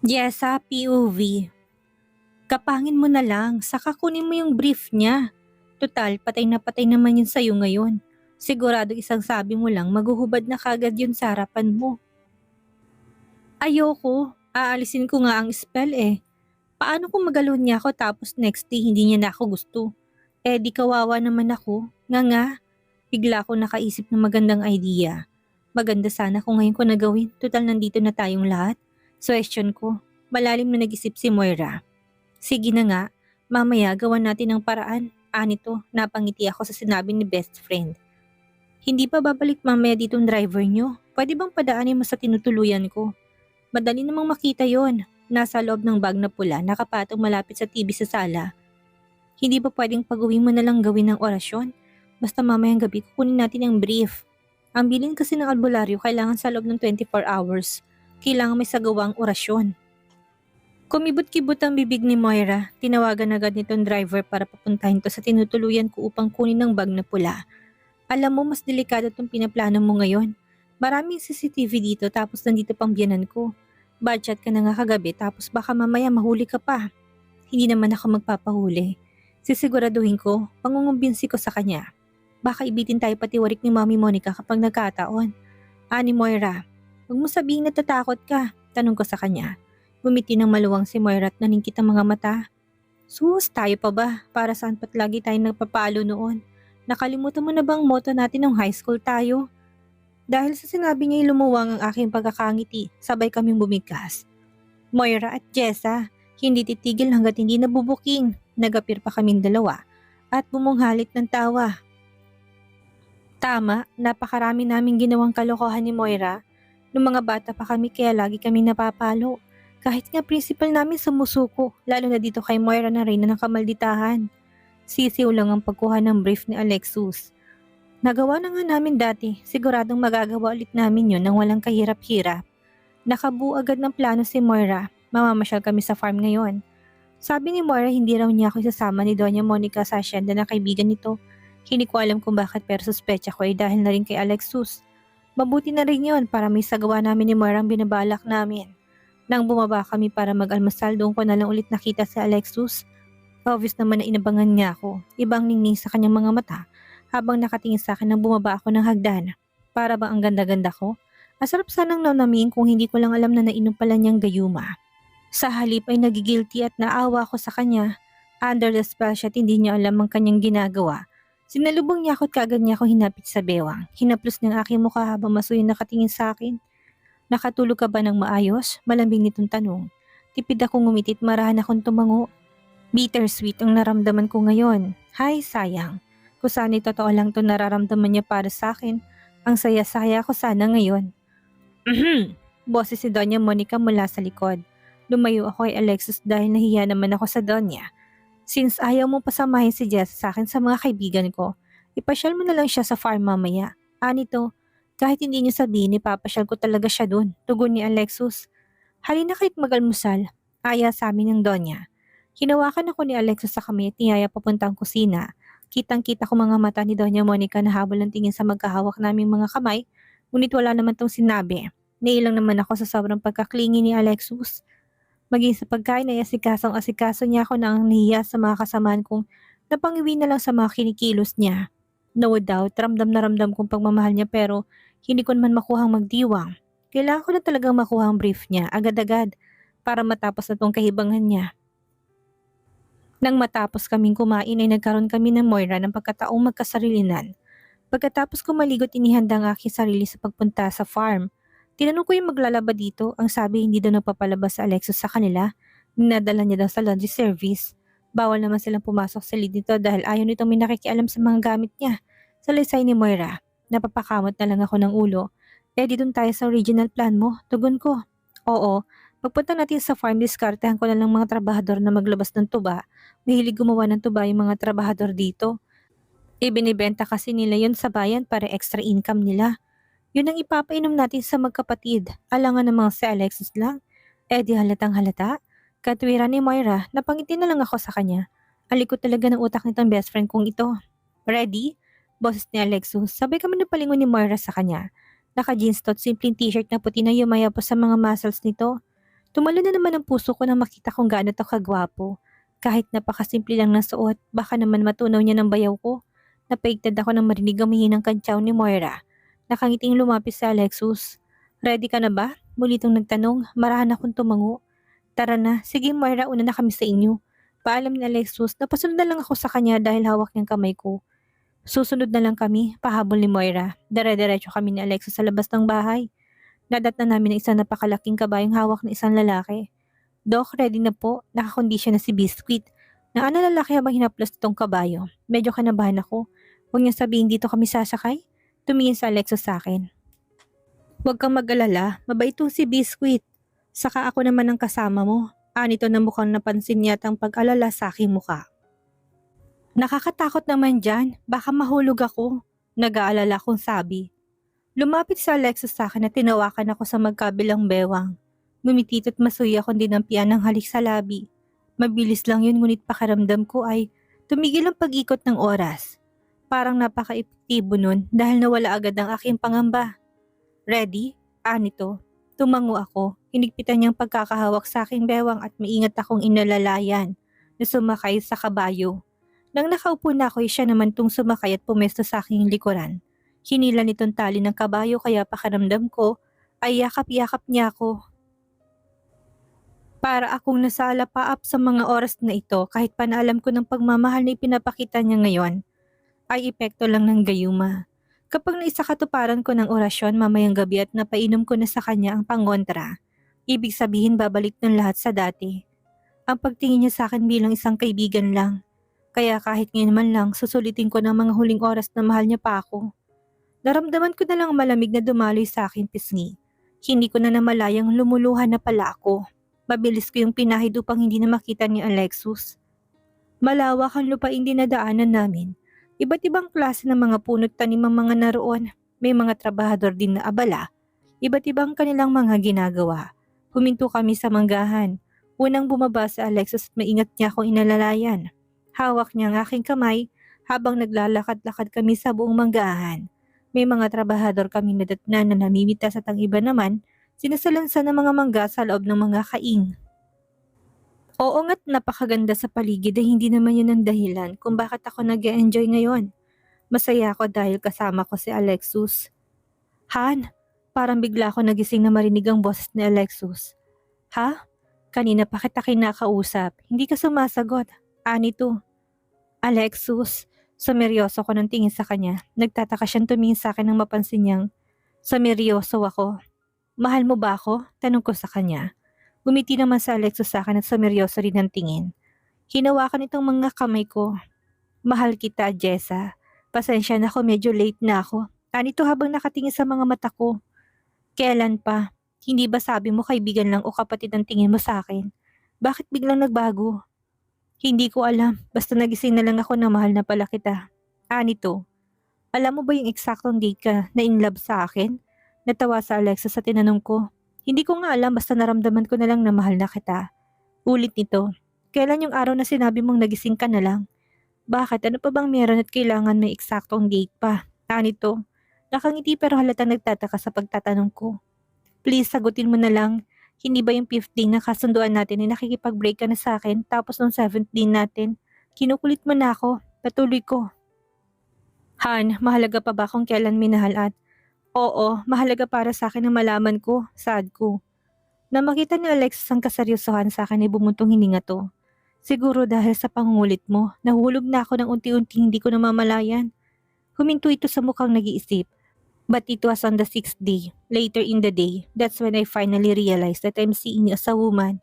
Jessa, POV. Kapangin mo na lang, saka kunin mo yung brief niya. Total, patay na patay naman yun sa'yo ngayon. Sigurado isang sabi mo lang, maguhubad na kagad yun sa harapan mo. Ayoko, aalisin ko nga ang spell eh. Paano kung magalo niya ako tapos next day hindi niya na ako gusto? Eh di kawawa naman ako. Nga, bigla ako nakaisip ng magandang idea. Maganda sana kung ngayon ko nagawin, total nandito na tayong lahat. Question ko, malalim na nag-isip si Moira. Sige na nga, mamaya gawan natin ng paraan. Anito, napangiti ako sa sinabi ni best friend. Hindi pa babalik mamaya ditong driver nyo? Pwede bang padaanin mo sa tinutuluyan ko? Madali namang makita yon. Nasa loob ng bag na pula, nakapatong malapit sa TV sa sala. Hindi ba pwedeng pag-uwi mo na lang gawin ng orasyon? Basta mamayang gabi kukunin natin ang brief. Ang bilin kasi ng albularyo kailangan sa loob ng 24 hours. Kailangan may sagawang orasyon. Kumibot-kibot ang bibig ni Moira, tinawagan agad nitong driver para papuntahin to sa tinutuluyan ko upang kunin ng bag na pula. Alam mo, mas delikado itong pinaplano mo ngayon. Maraming CCTV dito tapos nandito pang biyanan ko. Budget ka na nga kagabi tapos baka mamaya mahuli ka pa. Hindi naman ako magpapahuli. Sisiguraduhin ko, pangungumbinsi ko sa kanya. Baka ibitin tayo pati warik ni Mami Monica kapag nagkataon. Ani Moira, huwag mo sabihin natatakot ka, tanong ko sa kanya. Gumiti ng maluwang si Moira at naningkit ang mga mata. Sus, tayo pa ba? Para saan pat lagi tayong nagpapalo noon? Nakalimutan mo na bang motto natin nung high school tayo? Dahil sa sinabi niya lumuwang ang aking pagkakangiti, sabay kaming bumigkas. Moira at Jessa, hindi titigil hanggat hindi nabubuking. Nagapir pa kaming dalawa at bumunghalit ng tawa. Tama, napakarami naming ginawang kalokohan ni Moira. Nung mga bata pa kami kaya lagi kami napapalo. Kahit nga principal namin sumusuko, lalo na dito kay Moira na reyna ng kamalditahan. Sisiw lang ang pagkuha ng brief ni Alexus. Nagawa na nga namin dati, siguradong magagawa ulit namin yun nang walang kahirap-hirap. Nakabuo agad ng plano si Moira, mamamasyal kami sa farm ngayon. Sabi ni Moira hindi raw niya ako isasama ni Doña Monica sa asyenda na kaibigan nito. Hindi ko alam kung bakit pero suspecha ko ay dahil na rin kay Alexus. Mabuti na rin yun para may sagawa namin ni Moira ang binabalak namin. Nang bumaba kami para mag-almusal, doon ko na lang ulit nakita si Alexus. Obvious naman na inabangan niya ako. Ibang ningning sa kanyang mga mata habang nakatingin sa akin nang bumaba ako ng hagdan. Para bang ang ganda-ganda ko? Asarap sanang naunamin kung hindi ko lang alam na nainom pala niyang gayuma. Sa halip ay nagigilty at naawa ako sa kanya. Under the spell siya at hindi niya alam ang kanyang ginagawa. Sinalubong niya ako at kagad niya ako hinapit sa bewang. Hinaplos ng aking mukha habang masuyo nakatingin sa akin. Nakatulog ka ba ng maayos? Malambing nitong tanong. Tipid akong ngumitit, marahan akong tumango. Bittersweet ang naramdaman ko ngayon. Hay, sayang. Kung sana'y totoo lang to nararamdaman niya para sa akin, ang saya-saya ko sana ngayon. Boses si Doña Monica mula sa likod. Lumayo ako kay Alexis dahil nahiya naman ako sa Doña. Since ayaw mo pasamahin si Jess sa akin sa mga kaibigan ko, ipasyal mo na lang siya sa farm mamaya. Anito, kahit hindi niyo sabihin, ipapasyal ko talaga siya dun, tugon ni Alexus. Halina kahit mag-almusal, aya sa amin ng Donya. Hinawakan ako ni Alexus sa kamay at niyaya papuntang kusina. Kitang-kita ko mga mata ni Doña Monica na habol ng tingin sa magkahawak naming mga kamay, ngunit wala naman tong sinabi. Nailang naman ako sa sobrang pagkaklingi ni Alexus. Maging sa pagkain ay asikaso niya ako nang nahiya sa mga kasamahan kong napangiwi na lang sa mga kinikilos niya. No doubt, ramdam na ramdam kong pagmamahal niya pero hindi ko naman makuhang magdiwang. Kailangan ko na talagang makuha ang brief niya, agad-agad, para matapos na tong kahibangan niya. Nang matapos kaming kumain ay nagkaroon kami ng Moira ng pagkataong magkasarilinan. Pagkatapos ko maligot inihanda ang aking sarili sa pagpunta sa farm. Tinanong ko yung maglalaba dito, ang sabi hindi daw nagpapalabas sa Alexis sa kanila. Dinadala niya daw sa laundry service. Bawal naman silang pumasok sa lead nito dahil ayaw nitong may nakikialam sa mga gamit niya. Salaysay ni Moira. Napapakamot na lang ako ng ulo. Di dun tayo sa original plan mo, tugon ko. Oo, pagpunta natin sa farm, diskartehan ko na lang mga trabahador na maglabas ng tuba. Mahilig gumawa ng tuba yung mga trabahador dito. Ibinibenta kasi nila yun sa bayan para extra income nila. Yun ang ipapainom natin sa magkapatid. Alangan namang si Alexis lang. Di halatang halata. Katwiran ni Moira, napangiti na lang ako sa kanya. Alikot talaga ng utak nitong best friend kong ito. Ready? Boses ni Alexus. Sabay kami napalingon ni Moira sa kanya. Naka-jeans to at simpleng t-shirt na puti na yumaya pa sa mga muscles nito. Tumalo na naman ang puso ko nang makita kung gaano to kagwapo. Kahit napakasimple lang ng suot, baka naman matunaw niya ng bayaw ko. Napaigtad ako nang marinig ang mahinang kantsaw ni Moira. Nakangiting lumapit si Alexus. Ready ka na ba? Muli itong nagtanong, marahan akong tumango. Tara na, sige Moira, una na kami sa inyo. Paalam ni Alexus, napasunod na lang ako sa kanya dahil hawak niyang kamay ko. Susunod na lang kami, pahabol ni Moira. Dire-diretso kami ni Alexus sa labas ng bahay. Nadat na namin ang isang napakalaking kabayong hawak ng isang lalaki. Doc, ready na po. Nakakondisyon na si Biscuit. Na ano lalaki habang hinaplas itong kabayo. Medyo kanabahan ako. Huwag niya sabihin dito kami sasakay. Tumingin sa Alexos sa akin. Huwag kang mag-alala. Mabait itong si Biscuit. Saka ako naman ang kasama mo. Anito na mukhang napansin yata ang pag-alala sa aking muka. Nakakatakot naman dyan. Baka mahulog ako. Nag-aalala kong sabi. Lumapit sa Alexos sa akin at tinawakan ako sa magkabilang bewang. Gumitit at masuya akong dinampian ng halik sa labi. Mabilis lang yun ngunit pakiramdam ko ay tumigil ang pag-ikot ng oras. Parang napaka-epektibo nun dahil nawala agad ang aking pangamba. Ready? Anito. Tumango ako. Hinigpitan niyang pagkakahawak sa aking bewang at maingat akong inalalayan na sumakay sa kabayo. Nang nakaupo na ako, siya naman tung sumakay at pumesto sa aking likuran. Hinila nitong tali ng kabayo kaya pakiramdam ko ay yakap-yakap niya ako. Para akong nasala paap sa mga oras na ito kahit panaalam ko ng pagmamahal na ipinapakita niya ngayon ay epekto lang ng gayuma. Kapag naisakatuparan ko ng orasyon mamayang gabi at napainom ko na sa kanya ang pangontra, ibig sabihin babalik ng lahat sa dati. Ang pagtingin niya sa akin bilang isang kaibigan lang. Kaya kahit ngayon man lang susulitin ko ng mga huling oras na mahal niya pa ako. Naramdaman ko na lang malamig na dumaloy sa akin pisngi. Hindi ko na namalayang lumuluhan na pala ako. Mabilis ko yung pinahid upang hindi na makita ni Alexus. Malawak ang lupain dinadaanan namin. Iba't ibang klase ng mga puno't tanim ang mga naroon. May mga trabahador din na abala. Iba't ibang kanilang mga ginagawa. Huminto kami sa manggahan. Unang bumaba si Alexus at maingat niya akong inalalayan. Hawak niya ang aking kamay habang naglalakad-lakad kami sa buong manggahan. May mga trabahador kaming nadatnan na namimitas at ang iba naman, sinasalansan ng mga mangga sa loob ng mga kaing. Oo nga't napakaganda sa paligid ay hindi naman yun ang dahilan kung bakit ako nag-e-enjoy ngayon. Masaya ako dahil kasama ko si Alexus. Han, parang bigla ako nagising na marinig ang boses ni Alexus. Ha? Kanina pa kita kinakausap, hindi ka sumasagot. Anito. Alexus. Sumeryoso ko ng tingin sa kanya. Nagtataka siyang tumingin sa akin nang mapansin niyang sumeryoso ako. Mahal mo ba ako? Tanong ko sa kanya. Gumiti naman sa Alexus sa akin at sumeryoso rin ang tingin. Hinawakan itong mga kamay ko. Mahal kita, Jessa. Pasensya na ako, medyo late na ako. Anito habang nakatingin sa mga mata ko. Kailan pa? Hindi ba sabi mo kaibigan lang o kapatid ang tingin mo sa akin? Bakit biglang nagbago? Hindi ko alam, basta nagising na lang ako na mahal na pala kita. Anito, alam mo ba yung eksaktong date ka na in love sa akin? Natawa sa Alexis sa tinanong ko. Hindi ko nga alam basta naramdaman ko na lang na mahal na kita. Ulit nito, kailan yung araw na sinabi mong nagising ka na lang? Bakit? Ano pa bang meron at kailangan may eksaktong date pa? Anito, nakangiti pero halatang nagtataka sa pagtatanong ko. Please, sagutin mo na lang. Hindi ba yung 5th day na kasunduan natin ay nakikipag-break ka na sa akin tapos nung 7th day natin, kinukulit mo na ako, patuloy ko. Han, mahalaga pa ba kung kailan minahal at oo, mahalaga para sa akin na malaman ko, sad ko. Na makita ni Alexis ang kaseryosohan sa akin ay bumuntong hininga to. Siguro dahil sa pangungulit mo, nahulog na ako ng unti-unti hindi ko namamalayan. Huminto ito sa mukhang nag-iisip. But it was on the 6th day, later in the day, that's when I finally realized that I'm seeing you as a woman.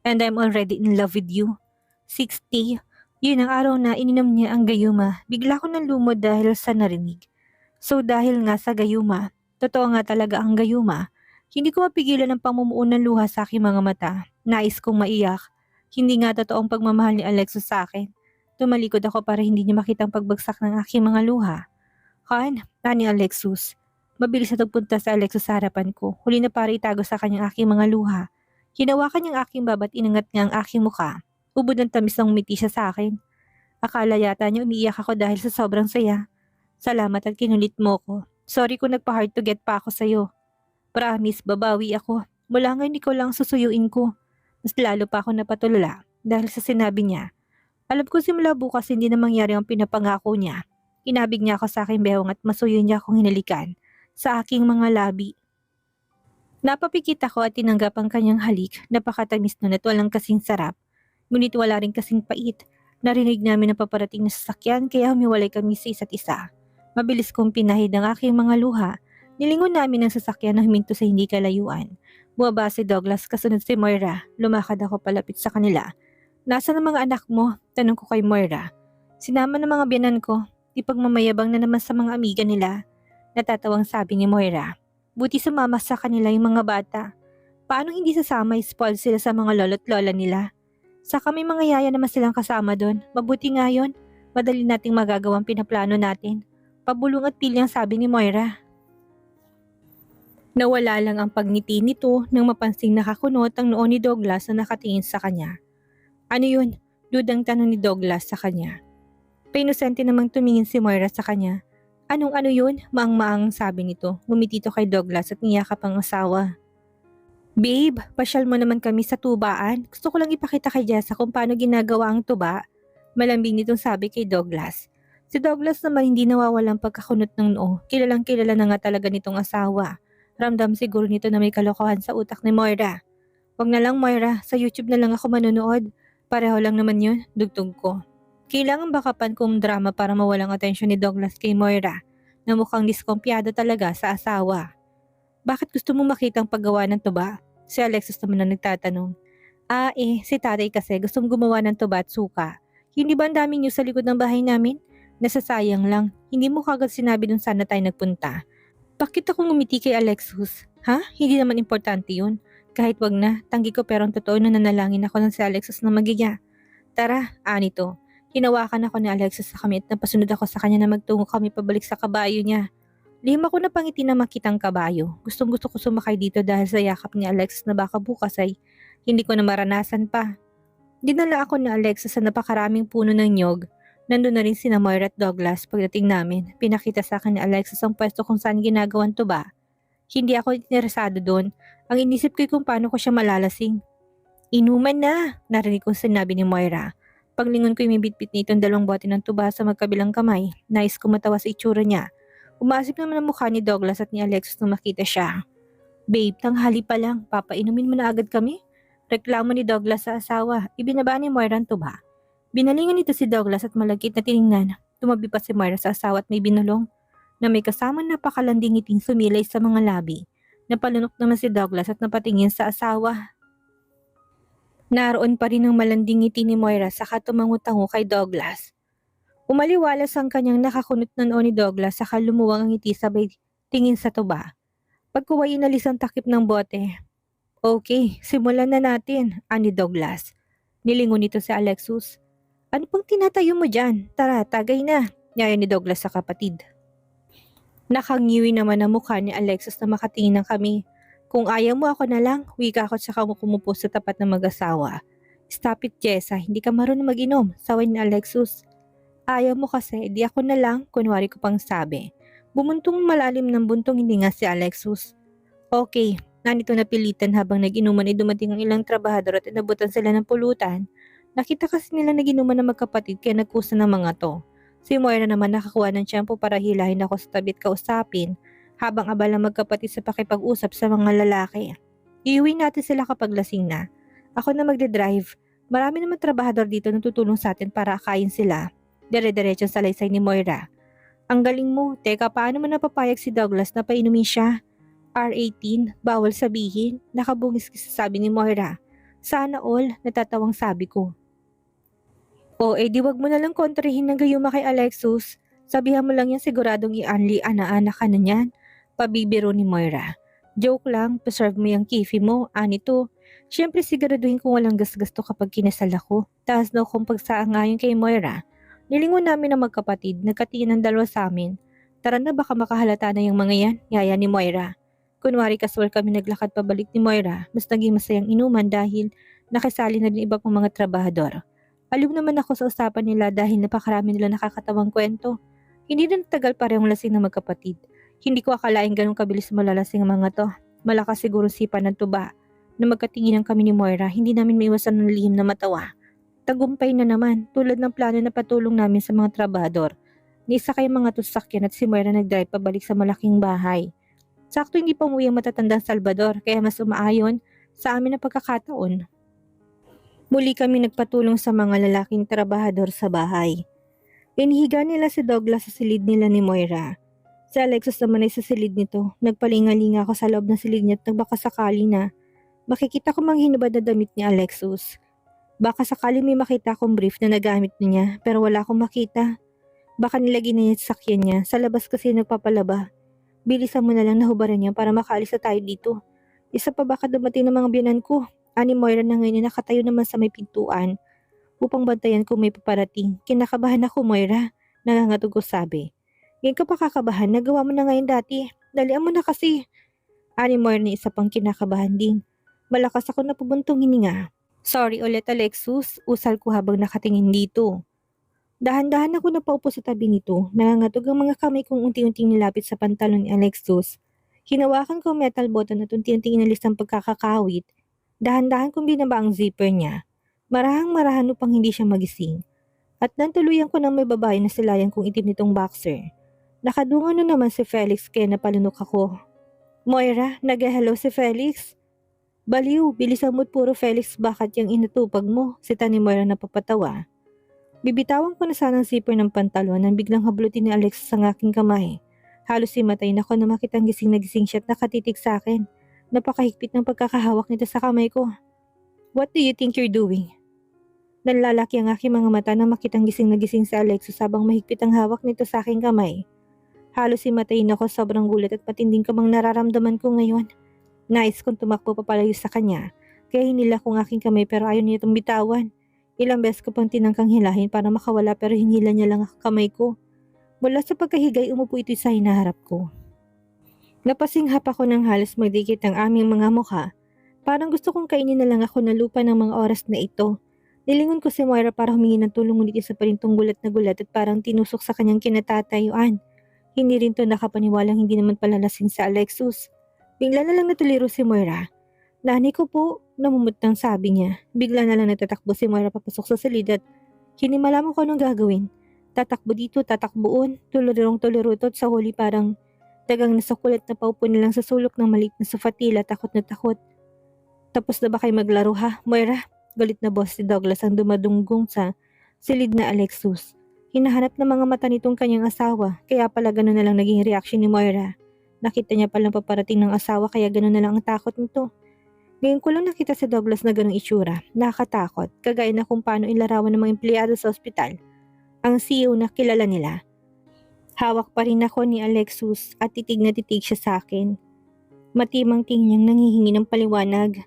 And I'm already in love with you. 6th day, yun ang araw na ininom niya ang gayuma. Bigla ko nang lumod dahil sa narinig. So dahil nga sa gayuma, totoo nga talaga ang gayuma, hindi ko mapigilan ang pamumuo ng luha sa aking mga mata. Nais kong maiyak. Hindi nga totoong pagmamahal ni Alexis sa akin. Tumalikod ako para hindi niya makita ang pagbagsak ng aking mga luha. Han, ni Alexus. Mabilis na tagpunta sa Alexus sa harapan ko. Huli na para itago sa kanyang aking mga luha. Hinawakan niyang aking baba at inangat niya ang aking muka. Ubod ng tamis ng umiti siya sa akin. Akala yata niya umiiyak ako dahil sa sobrang saya. Salamat at kinulit mo ko. Sorry kung nagpa-hard to get pa ako sa'yo. Promise, babawi ako. Mula ngayon ikaw lang ang susuyuin ko. Mas lalo pa ako napatulala dahil sa sinabi niya. Alam ko simula bukas hindi na mangyari ang pinapangako niya. Kinabig niya ako sa aking bewang at masuyo niya akong hinalikan sa aking mga labi. Napapikit ako at tinanggap ang kanyang halik. Napakatamis nun at walang kasing sarap. Ngunit wala rin kasing pait. Narinig namin ang paparating na sasakyan kaya humiwalay kami sa isa't isa. Mabilis kong pinahid ang aking mga luha. Nilingon namin ang sasakyan na huminto sa hindi kalayuan. Bumaba si Douglas kasunod si Moira. Lumakad ako palapit sa kanila. Nasaan ang mga anak mo? Tanong ko kay Moira. Sinama ng mga biyanan ko. Ipagmamayabang na naman sa mga amiga nila. Natatawang sabi ni Moira. Buti sumama sa kanila yung mga bata. Paano hindi sasama, spoil sila sa mga lolo't lola nila? Saka may mga yaya naman silang kasama doon. Mabuti nga yun. Madali nating magagawang pinaplano natin. Pabulong at pilyang sabi ni Moira. Nawala lang ang pagngiti nito nang mapansing nakakunot ang noo ni Douglas na nakatingin sa kanya. Ano yun? Dudang tanong ni Douglas sa kanya. Painosente namang tumingin si Moira sa kanya. Anong ano yun? Maang-maang sabi nito. Ngumiti ito kay Douglas at niyakap ang asawa. Babe, pasyal mo naman kami sa tubaan. Gusto ko lang ipakita kay Jessa kung paano ginagawa ang tuba. Malambing nitong sabi kay Douglas. Si Douglas naman hindi nawawalang pagkakunot ng noo. Kilalang kilala na nga talaga nitong asawa. Ramdam siguro nito na may kalokohan sa utak ni Moira. Wag na lang Moira, sa YouTube na lang ako manonood. Pareho lang naman yun, dugtog ko. Kailangan bakapan kong drama para mawalang atensyon ni Douglas kay Moira na mukhang diskumpiyado talaga sa asawa. Bakit gusto mo makita ang paggawa ng tuba? Si Alexis naman ang nagtatanong. Si tatay kasi gustong gumawa ng tuba at suka. Hindi ba ang dami niyo sa likod ng bahay namin? Nasasayang lang. Hindi mo kagad sinabi dun sana tayo nagpunta. Bakit ako ngumiti kay Alexis? Ha? Hindi naman importante yun. Kahit wag na, tanggi ko pero ang totoo na nanalangin ako ng si Alexis na magiya. Tara, anito. Hinawakan ako ni Alexis sa kami at napasunod ako sa kanya na magtungo kami pabalik sa kabayo niya. Lima ko na pangiti na makitang kabayo. Gustong gusto ko sumakay dito dahil sa yakap ni Alexis na baka bukas ay hindi ko na maranasan pa. Dinala ako ni Alexis sa napakaraming puno ng nyog. Nandun na rin sina Moira at Douglas pagdating namin. Pinakita sa akin ni Alexis ang pwesto kung saan ginagawan to ba. Hindi ako interesado doon. Ang inisip ko kung paano ko siya malalasing. Inuman na, narinig kong sinabi ni Moira. Paglingon ko yung may bitbit nitong dalawang bote ng tuba sa magkabilang kamay. Nais ko matawa sa itsura niya. Umasip naman ang mukha ni Douglas at ni Alexis nung makita siya. Babe, tanghali pa lang. Papainumin mo na agad kami? Reklamo ni Douglas sa asawa. Ibinaba ni Moira ang tuba. Binalingan nito si Douglas at malagkit na tiningnan. Tumabi pa si Moira sa asawa at may binulong na may kasamang napakalanding ngiting sumilay sa mga labi. Napalunok naman si Douglas at napatingin sa asawa. Naroon pa rin ang malanding ngiti ni Moira saka tumango-tango kay Douglas. Umaliwalas ang kanyang nakakunot na noo ni Douglas saka lumuwang ang ngiti sabay tingin sa tuba. Pagkuway inalis ang takip ng bote. Okay, simulan na natin, ani Douglas. Nilingon nito si Alexis. Ano pang tinatayo mo dyan? Tara, tagay na, niyaya ni Douglas sa kapatid. Nakangiwi naman ang mukha ni Alexis na makatingin ng kami. Kung ayaw mo ako na lang, wika ako tsaka mo kumupo sa tapat ng mag-asawa. Stop it, Jessa, hindi ka marunong mag-inom, saway ni Alexis. Ayaw mo kasi, di ako na lang, kunwari ko pang sabi. Bumuntong malalim ng buntong hindi nga si Alexis. Okay, nanito napilitan habang nag-inuman ay dumating ang ilang trabahador at inabutan sila ng pulutan. Nakita kasi nila nag-inuman ng magkapatid kaya nagkusa ng mga to. Si Moira naman nakakuha ng tiyempo para hilahin ako sa tabi at kausapin. Habang abala magkapatid sa pakipag-usap sa mga lalaki. Iuwi natin sila kapag lasing na. Ako na magde-drive. Marami naman trabahador dito na tutulong sa atin para akayin sila. Dire-diretso sa salaysay ni Moira. Ang galing mo. Teka, paano mo napapayag si Douglas na painumin siya? R18, bawal sabihin. Nakabungis sabi ni Moira. Sana all, natatawang sabi ko. Di wag mo na lang kontrahin ng gayuma kay Alexis. Sabihan mo lang yan siguradong i-anli ana-ana ka na niyan. Pabibiro ni Moira. Joke lang, preserve mo yung kifi mo, anito. Siyempre siguraduhin kung walang gasgasto kapag kinasal ako. Taas daw kong pagsaangayon kay Moira. Nilingon namin ang magkapatid, nagkatingin ng dalawa sa amin. Tara na baka makahalata na yung mga yan, yaya ni Moira. Kunwari kaswal kami naglakad pabalik ni Moira, mas naging masayang inuman dahil nakisali na din iba pang mga trabahador. Aliw naman ako sa usapan nila dahil napakarami nila nakakatawang kwento. Hindi na nagtagal parehong lasing na magkapatid. Hindi ko akalaing ganun kabilis malalasing ang mga to. Malakas siguro sipa ng tuba. Na magkatinginan kami ni Moira, hindi namin maiwasan ng lihim na matawa. Tagumpay na naman, tulad ng plano na patulong namin sa mga trabador. Nisakay mga tusakyan at si Moira nag-drive pabalik sa malaking bahay. Sakto hindi pa umuwi ang matatandang Salvador, kaya mas umaayon sa amin na pagkakataon. Muli kami nagpatulong sa mga lalaking trabahador sa bahay. Inihiga nila si Douglas sa silid nila ni Moira. Si Alexis naman ay sa silid nito. Nagpalingalinga ako sa loob ng silid niya at nagbaka sakali na makikita ko mga hinubad na damit ni Alexis. Baka sakali may makita akong brief na nagamit niya pero wala akong makita. Baka nilagay na niya sa sakyan niya. Sa labas kasi nagpapalaba. Bilisan mo na lang na hubaran niya para makaalis na tayo dito. Isa pa baka dumating ng mga biyanan ko. Ani Moira na ngayon na nakatayo naman sa may pintuan upang bantayan kung may paparating. Kinakabahan ako, Moira. Nangangatog ko sabi. Ngayon ka pa kakabahan, nagawa mo na ngayon dati. Dalian mo na kasi. Ani Moira na isa pang kinakabahan din. Malakas ako na pubuntong hininga. Sorry ulit Alexis, usal ko habang nakatingin dito. Dahan-dahan ako napaupo sa tabi nito. Nangangatog ang mga kamay kong unti-unting nilapit sa pantalon ni Alexis. Hinawakan ko ang metal button at unti-unting inalis ang pagkakakawit. Dahan-dahan kong binaba ang zipper niya. Marahang-marahan upang hindi siya magising. At nantuluyan ko ng may babae na silayan kong itim nitong boxer. Nakadungo na naman si Felix kaya napalunok ako. Moira, nag-hello si Felix. Baliw, bilisan mo't puro Felix bakit yung inatupag mo, sita ni Moira na papatawa. Bibitawan ko na sanang zipper ng pantalon nang biglang hablutin ni Alex sa aking kamay. Halos himatayin ako na makitang gising na gising siya at nakatitig sa akin. Napakahigpit ng pagkakahawak nito sa kamay ko. What do you think you're doing? Nanlalaki ang aking mga mata na makitang gising na gising si Alexis habang mahigpit ang hawak nito sa aking kamay. Halos himatayin ako sobrang gulat at patinding kamang nararamdaman ko ngayon. Nais kong tumakbo papalayo sa kanya, kaya hinila ko ang aking kamay pero ayaw niya itong bitawan. Ilang beses ko pang tinangkang hilahin para makawala pero hinila niya lang ang kamay ko. Mula sa pagkahigay umupo ito sa hinaharap ko. Napasinghap ako ng halos magdikit ang aming mga mukha. Parang gusto kong kainin na lang ako na lupa ng mga oras na ito. Nilingon ko si Moira para humingi ng tulong ngunit isa pa rin tong gulat na gulat at parang tinusok sa kanyang kinatatayuan. Hindi rin to nakapaniwalang hindi naman pala lasing sa Alexis. Bigla na lang natuliro si Moira. Nanay ko po, namumutang sabi niya. Bigla na lang natatakbo si Moira papasok sa silid at hinimala mo ko anong gagawin. Tatakbo dito, tatakboon, tulirong-tuliro to at sa huli parang dagang nasukulat na paupo nilang sa sulok ng maliit na sofatila, takot na takot. Tapos na ba kayo maglaro ha, Moira? Galit na boss si Douglas ang dumadunggong sa silid na Alexis. Hinahanap ng mga mata nitong kanyang asawa, kaya pala gano'n na lang naging reaksyon ni Moira. Nakita niya palang paparating ng asawa kaya gano'n na lang ang takot nito. Ngayon ko lang nakita si Douglas na gano'ng itsura, nakakatakot, kagaya na kung paano ilarawan ng mga empleyado sa ospital. Ang CEO na kilala nila. Hawak pa rin ako ni Alexis at titig na titig siya sa akin. Matimang tingin niyang nanghihingi ng paliwanag.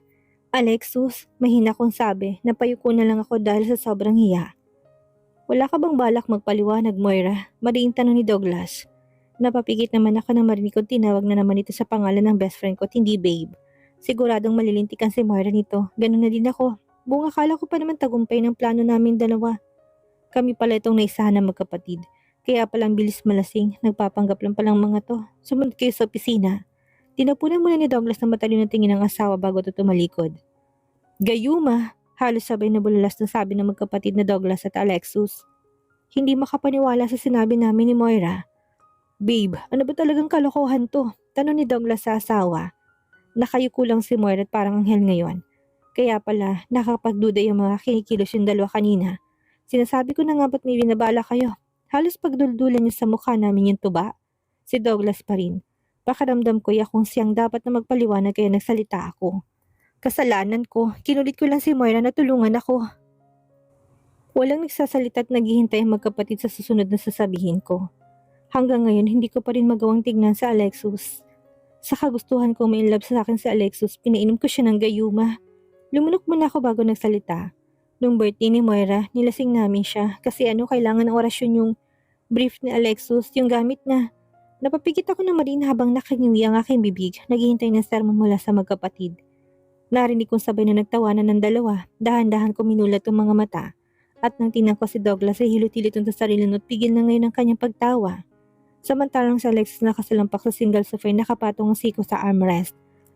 Alexis, mahina kong sabi, napayuko na lang ako dahil sa sobrang hiya. Wala ka bang balak magpaliwanag, Moira? Mariing tanong ni Douglas. Napapigit naman ako na marinig kong tinawag na naman ito sa pangalan ng best friend ko at hindi babe. Siguradong malilintikan si Moira nito. Ganun na din ako. Buong akala ko pa naman tagumpay ng plano namin dalawa. Kami pala itong naisahan na magkapatid. Kaya palang bilis malasing. Nagpapanggap lang palang mga to. Sumunod kayo sa opisina. Tinapunan muna ni Douglas na matalino na tingin ng asawa bago ito tumalikod. Gayuma! Halos sabay na bulalas ng sabi ng magkapatid na Douglas at Alexis. Hindi makapaniwala sa sinabi namin ni Moira. Babe, ano ba talagang kalokohan to? Tanong ni Douglas sa asawa. Nakayuko lang si Moira at parang anghel ngayon. Kaya pala, nakapagduda yung mga kinikilos yung dalawa kanina. Sinasabi ko na nga ba't may binabala kayo? Halos pagduldulan niya sa mukha namin yung tuba. Si Douglas pa rin. Pakaramdam ko kung siyang dapat na magpaliwanag kaya nagsalita ako. Kasalanan ko, kinulit ko lang si Moira na tulungan ako. Walang nagsasalita at naghihintay ang magkapatid sa susunod na sasabihin ko. Hanggang ngayon hindi ko pa rin magawang tignan sa Alexis. Sa kagustuhan ko may love sa akin si Alexis, pinainom ko siya ng gayuma. Lumunok muna ako bago nagsalita. Nung birthday ni Moira, nilasing namin siya kasi kailangan ng orasyon yung brief ni Alexis, yung gamit na. Napapigit ako na marin habang nakangiwi ang aking bibig, naghihintay ng sermon mula sa magkapatid. Narinig kong sabay na nagtawanan ng dalawa, dahan-dahan ko minulat ang mga mata. At nang tingnan ko si Douglas ay hilot-hilot sa sarili at pigil na ngayon ang kanyang pagtawa. Samantalang si Alexis nakasalampak sa single sofa nakapatong ang siko sa armrest.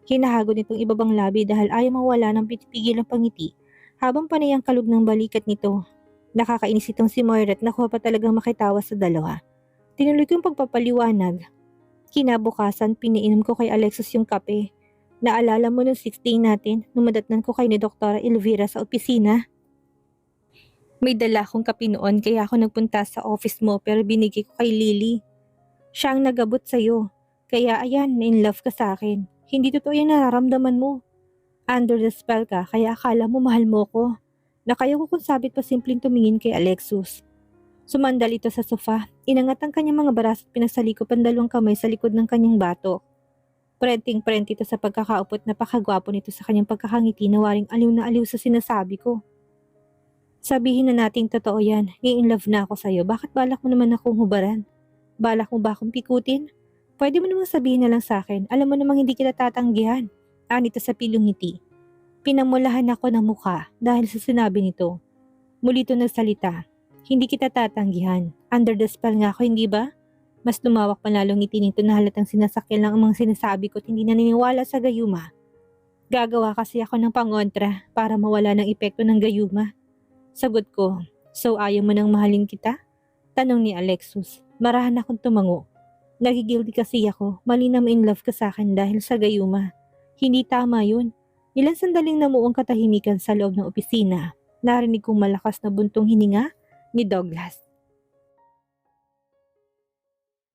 Hinahagod nitong ibabang labi dahil ayaw mawala ng pitipigil ng pangiti habang panay ang kalog ng balikat nito. Nakakainis itong si Moira at nakuha pa talagang makitawas sa dalawa. Tinuloy ko yung pagpapaliwanag. Kinabukasan, piniinom ko kay Alexis yung kape. Naalala mo nung 16 natin nung madatnan ko kay ni Dr. Elvira sa opisina? May dala akong kape noon kaya ako nagpunta sa office mo pero binigay ko kay Lily. Siya ang nagabot sa'yo. Kaya ayan, in love ka sa akin. Hindi totoo yung nararamdaman mo. Under the spell ka kaya akala mo mahal mo ko. Nakaya ko kung sabit pa simpleng tumingin kay Alexis. Sumandal ito sa sofa, inangat ang kanyang mga baras at pinasalikop ang dalawang kamay sa likod ng kanyang batok. Prenting-prent ito sa pagkakaupo at napakagwapo nito sa kanyang pagkakangiti na waring aliw na aliw sa sinasabi ko. Sabihin na nating totoo yan, in love na ako sa'yo, bakit balak mo naman akong hubaran? Balak mo ba akong pikutin? Pwede mo namang sabihin na lang sa akin, alam mo namang hindi kita tatanggihan. Anito sa pilong ngiti. Pinamulahan ako ng mukha dahil sa sinabi nito. Muli ito nagsalita. Hindi kita tatanggihan. Under the spell nga ako, hindi ba? Mas lumawak pa lalong ngiti nito na halatang sinasakyan lang ang mga sinasabi ko at hindi naniniwala sa gayuma. Gagawa kasi ako ng pangontra para mawala ng epekto ng gayuma. Sagot ko, so ayaw mo nang mahalin kita? Tanong ni Alexis. Marahan akong tumango. Nagigilty kasi ako, mali na in love ka sa akin dahil sa gayuma. Hindi tama yun. Ilang sandaling namuong katahimikan sa loob ng opisina. Narinig kong malakas na buntong hininga ni Douglas.